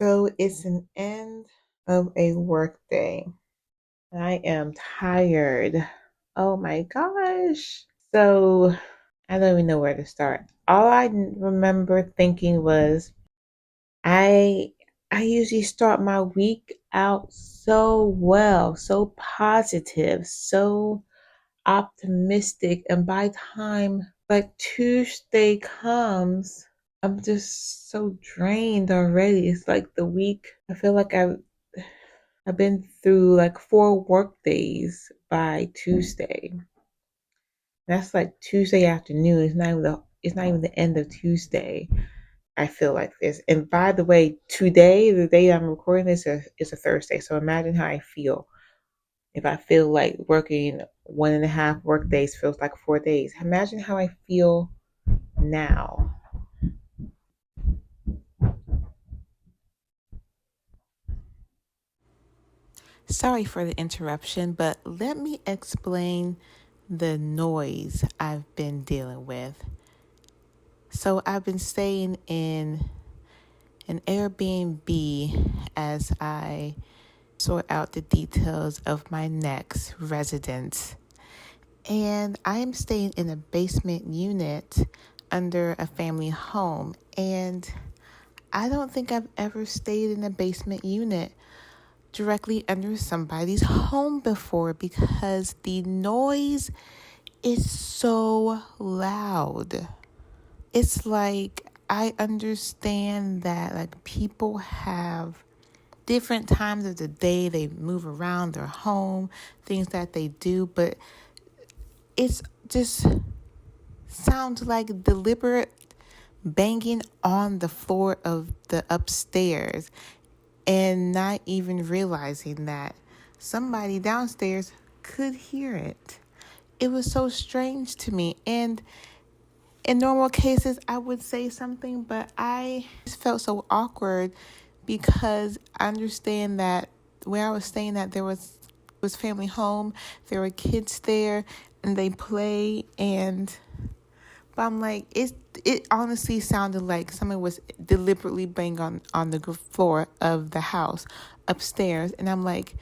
So it's an end of a work day. I am tired. Oh my gosh. So I don't even know where to start. All I remember thinking was I I usually start my week out so well, so positive, so optimistic, and by the time like Tuesday comes, I'm just so drained already. It's like the week. I feel like I've been through like 4 work days by Tuesday. That's like Tuesday afternoon. It's not even the end of Tuesday. I feel like this. And by the way, today, the day I'm recording this is a Thursday. So imagine how I feel. If I feel like working 1.5 work days feels like 4 days. Imagine how I feel now. Sorry for the interruption, but let me explain the noise I've been dealing with. So I've been staying in an Airbnb as I sort out the details of my next residence. And I am staying in a basement unit under a family home. And I don't think I've ever stayed in a basement unit directly under somebody's home before because the noise is so loud. It's like I understand that like people have different times of the day they move around their home, things that they do, but it's just sounds like deliberate banging on the floor of the upstairs and not even realizing that somebody downstairs could hear it. It was so strange to me. And in normal cases, I would say something, but I just felt so awkward because I understand that where I was staying at, there was family home, there were kids there, and they play. And but I'm like, it honestly sounded like someone was deliberately banging on the floor of the house upstairs. And I'm like,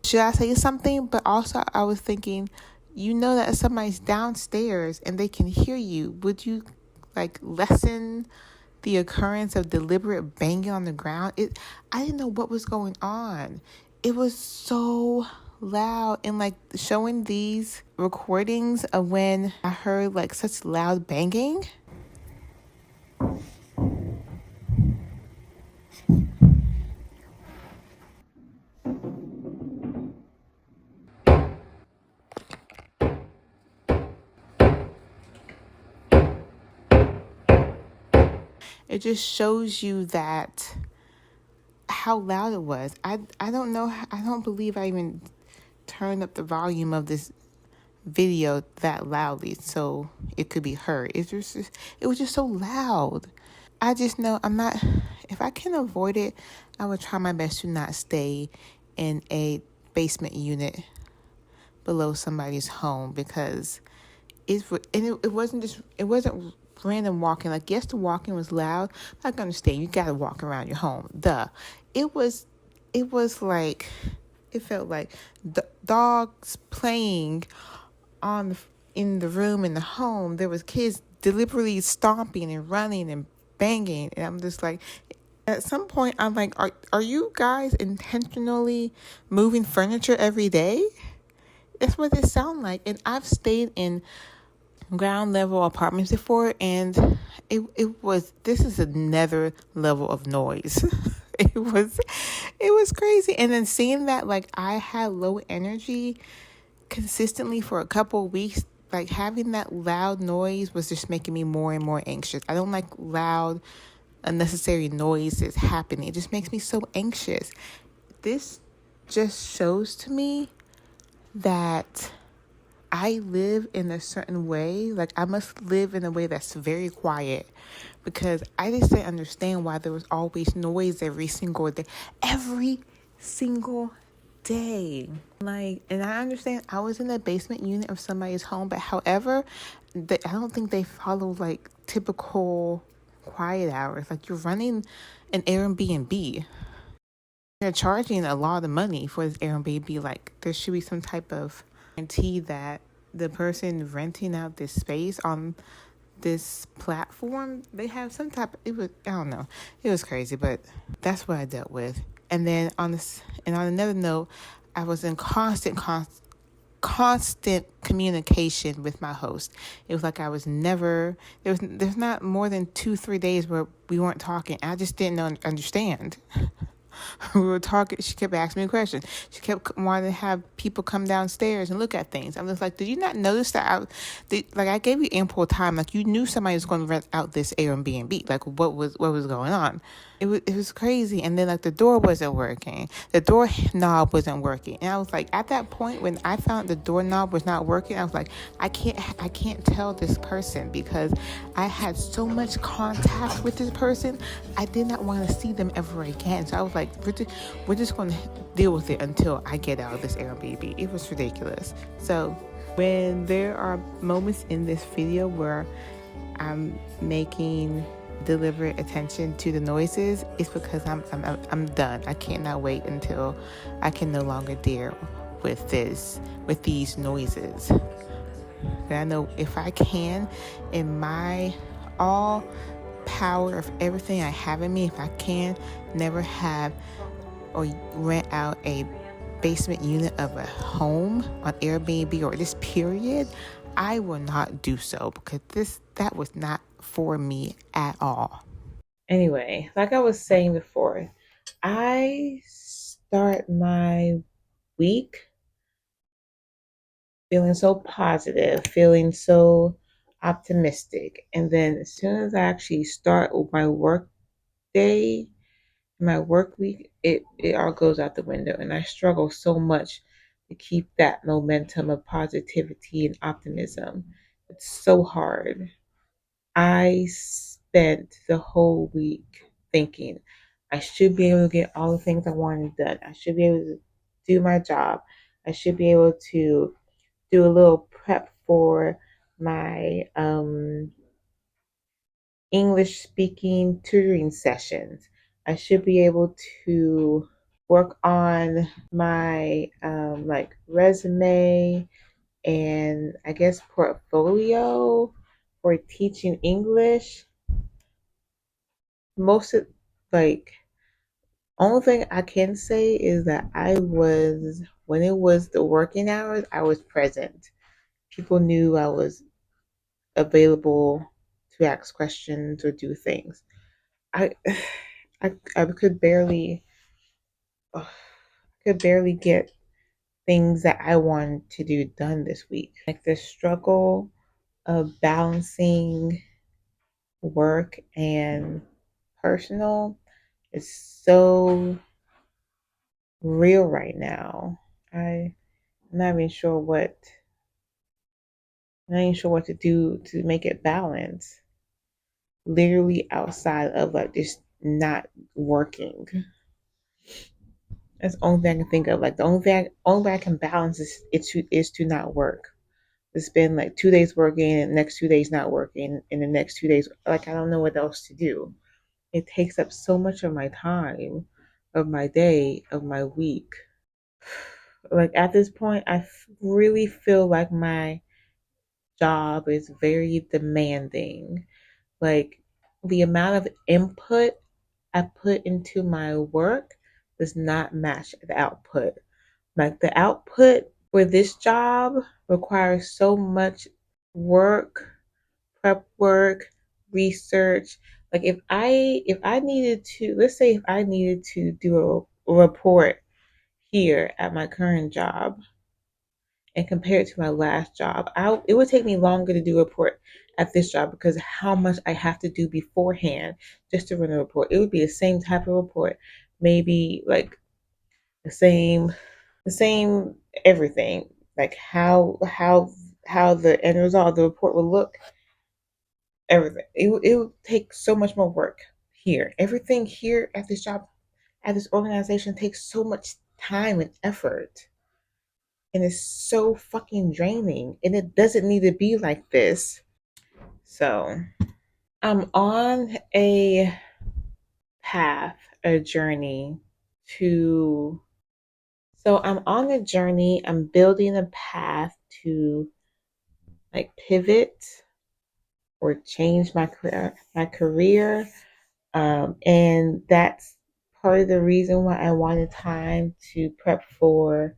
should I say something? But also I was thinking, you know that somebody's downstairs and they can hear you. Would you like lessen the occurrence of deliberate banging on the ground? I didn't know what was going on. It was so loud, and like showing these recordings of when I heard like such loud banging. It just shows you that how loud it was. I don't know. I don't believe I even turned up the volume of this video that loudly so it could be heard. It was just so loud. I just know I'm not, if I can avoid it, I would try my best to not stay in a basement unit below somebody's home because it wasn't random walking. Like, yes, the walking was loud. I can understand you gotta walk around your home. It was, it was like, it felt like dogs playing on the, in the room in the home. There was kids deliberately stomping and running and banging, and I'm just like, at some point I'm like, are you guys intentionally moving furniture every day? That's what it sounds like. And I've stayed in ground level apartments before, and this is another level of noise. it was it was crazy. And then seeing that like I had low energy consistently for a couple of weeks, like having that loud noise was just making me more and more anxious. I don't like loud, unnecessary noises happening. It just makes me so anxious. This just shows to me that I live in a certain way. Like I must live in a way that's very quiet because I just didn't understand why there was always noise every single day. Every single day. Like, and I understand I was in the basement unit of somebody's home, but however, I don't think they follow like typical quiet hours. Like, you're running an Airbnb. They're charging a lot of money for this Airbnb. Like, there should be some type of guarantee that the person renting out this space on this platform, they have some type of, it was, I don't know, it was crazy, but that's what I dealt with. And then on another note, I was in constant communication with my host. It was like I was never, there's not more than 2-3 days where we weren't talking. I just didn't understand. We were talking. She kept asking me questions. She kept wanting to have people come downstairs and look at things. I was like, "Did you not notice that? I gave you ample time. Like, you knew somebody was going to rent out this Airbnb. Like, what was going on? It was crazy. And then, like, the door wasn't working. The door knob wasn't working. And I was like, at that point when I found the doorknob was not working, I was like, I can't tell this person, because I had so much contact with this person. I did not want to see them ever again. So I was like, we're just going to deal with it until I get out of this Airbnb. It was ridiculous. So when there are moments in this video where I'm making deliberate attention to the noises, it's because I'm done. I cannot wait until I can no longer deal with these noises. And I know if I can, in my all power of everything I have in me, if I can never have or rent out a basement unit of a home on Airbnb or this period, I will not do so, because that was not for me at all. Anyway, like I was saying before, I start my week feeling so positive, feeling so optimistic. And then as soon as I actually start my work day, my work week, it all goes out the window. And I struggle so much to keep that momentum of positivity and optimism. It's so hard. I spent the whole week thinking I should be able to get all the things I wanted done. I should be able to do my job. I should be able to do a little prep for my English speaking tutoring sessions. I should be able to work on my like resume and I guess portfolio for teaching English. Most of, like, only thing I can say is that when it was the working hours, I was present. People knew I was available to ask questions or do things. I I could barely get things that I wanted to do done this week. Like, the struggle of balancing work and personal is so real right now. I'm not even sure what to do to make it balance. Literally outside of like just not working. That's the only thing I can think of. Like, the only way I can balance is to not work. To spend like 2 days working and the next 2 days not working and the next 2 days, like, I don't know what else to do. It takes up so much of my time, of my day, of my week. Like, at this point, really feel like my job is very demanding. Like, the amount of input I put into my work does not match the output. Like, the output for this job requires so much work, prep work, research. Like, if I needed to, let's say if I needed to do a report here at my current job and compare it to my last job, it would take me longer to do a report at this job because how much I have to do beforehand just to run a report. It would be the same type of report, maybe like the same everything, like how the end result of the report would look, everything. It would take so much more work here. Everything here at this job, at this organization, takes so much time and effort, and it's so fucking draining. And it doesn't need to be like this. So I'm on a path, a journey to, so I'm on a journey, I'm building a path to like pivot or change my career. And that's part of the reason why I wanted time to prep for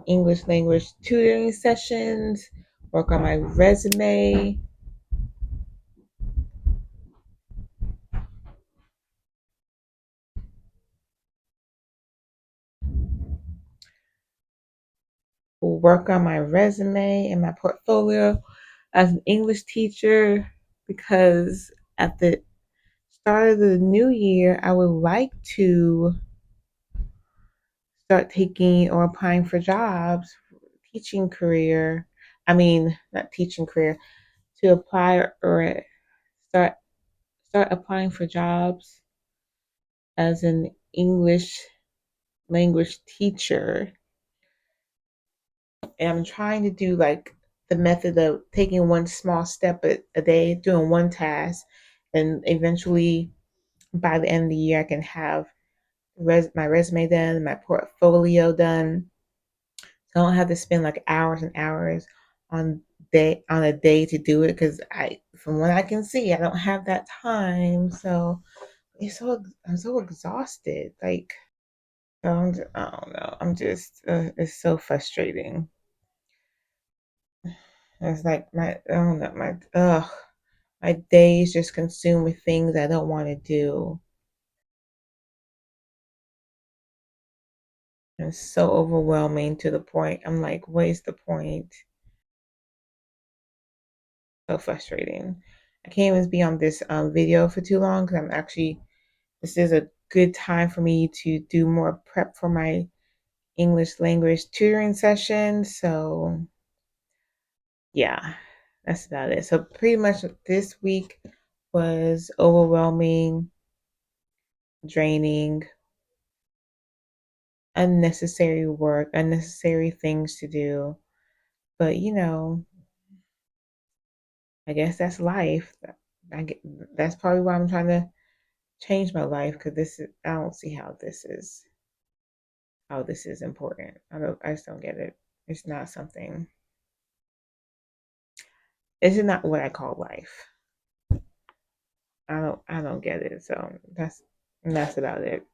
English language tutoring sessions, work on my resume, and my portfolio as an English teacher because at the start of the new year, I would like to start taking or applying for jobs, teaching career. I mean, not teaching career, to apply or start start applying for jobs as an English language teacher. And I'm trying to do like the method of taking one small step a day, doing one task, and eventually by the end of the year, I can have my resume done, my portfolio done. So I don't have to spend like hours and hours on a day to do it because from what I can see, I don't have that time. So I'm so exhausted. Like I don't know. I'm just it's so frustrating. It's like I don't know, my day is just consumed with things I don't want to do. And it's so overwhelming to the point I'm like, what is the point? So frustrating. I can't even be on this video for too long because this is a good time for me to do more prep for my English language tutoring session. So yeah, that's about it. So pretty much this week was overwhelming, draining, unnecessary work, unnecessary things to do. But I guess that's life. I get, that's probably why I'm trying to change my life because I don't see how this is important. I just don't get it. It's not something. This is not what I call life. I don't get it. So that's about it.